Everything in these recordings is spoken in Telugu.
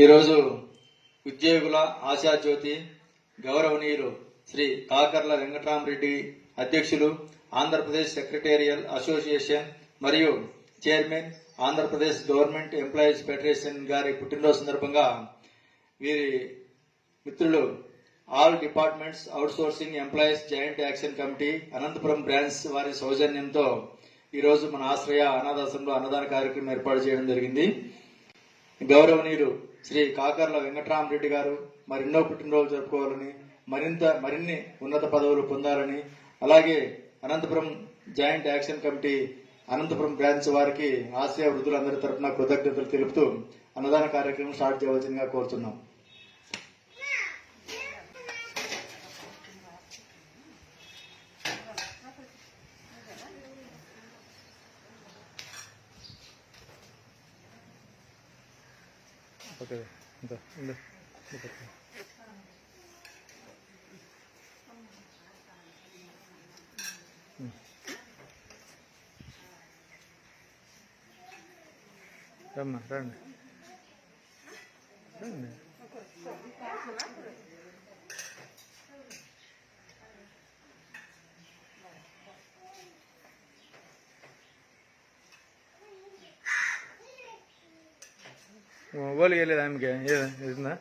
ఈరోజు ఉద్యోగుల ఆశాజ్యోతి గౌరవనీయులు శ్రీ కాకర్ల వెంకటరామరెడ్డి అధ్యక్షులు, ఆంధ్రప్రదేశ్ సెక్రటేరియల్ అసోసియేషన్ మరియు chairman, Andhra Pradesh government employees federation గారి పుట్టినరోజు సందర్భంగా వీరి మిత్రులు all departments outsourcing employees joint action committee Anantapuram branch వారి సౌజన్యంతో ఈరోజు మన ఆశ్రయ అనాథాశ్రమంలో అన్నదాన కార్యక్రమం ఏర్పాటు చేయడం జరిగింది. గౌరవనీయులు శ్రీ కాకర్ల వెంకటరామరెడ్డి గారు మరెన్నో పుట్టినరోజు జరుపుకోవాలని, మరిన్ని ఉన్నత పదవులు పొందాలని, అలాగే Anantapuram joint action committee Anantapuram branch వారికి ఆసియా వృద్ధులందరి తరఫున కృతజ్ఞతలు తెలుపుతూ అన్నదాన కార్యక్రమం స్టార్ట్ చేయవలసిందిగా కోరుతున్నాం. ఓకే, రమ్మా రండి రండి. ఓలి వెళ్ళేది ఆమెకి ఏదా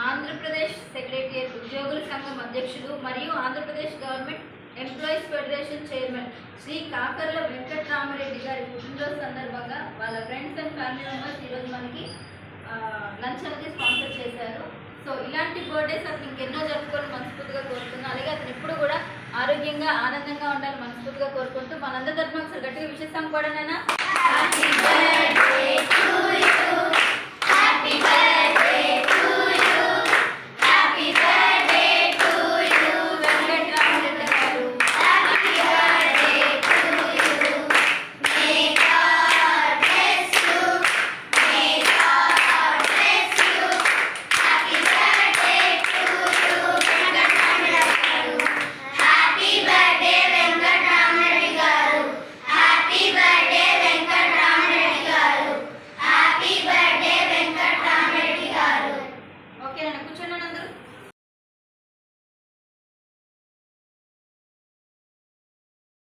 ఆంధ్రప్రదేశ్ సెక్రటేరియట్ ఉద్యోగుల సంఘం అధ్యక్షులు మరియు Andhra Pradesh government employees federation chairman Shri Kakarla Venkatarama Reddy గారి పుట్టినరోజు సందర్భంగా వాళ్ళ ఫ్రెండ్స్ అండ్ ఫ్యామిలీ మెంబర్స్ ఈరోజు మనకి లంచ్ అనేది స్పాన్సర్ చేశారు. సో ఇలాంటి బర్త్డేస్ అతను ఇంకెన్నో జరుపుకోవాలని మనస్ఫూర్తిగా కోరుతున్నాను. అలాగే అతను ఇప్పుడు కూడా ఆరోగ్యంగా ఆనందంగా ఉండాలని మనస్ఫూర్తిగా కోరుకుంటూ మనందరి తరఫున ఒకసారి గట్టిగా విశేషం కూడా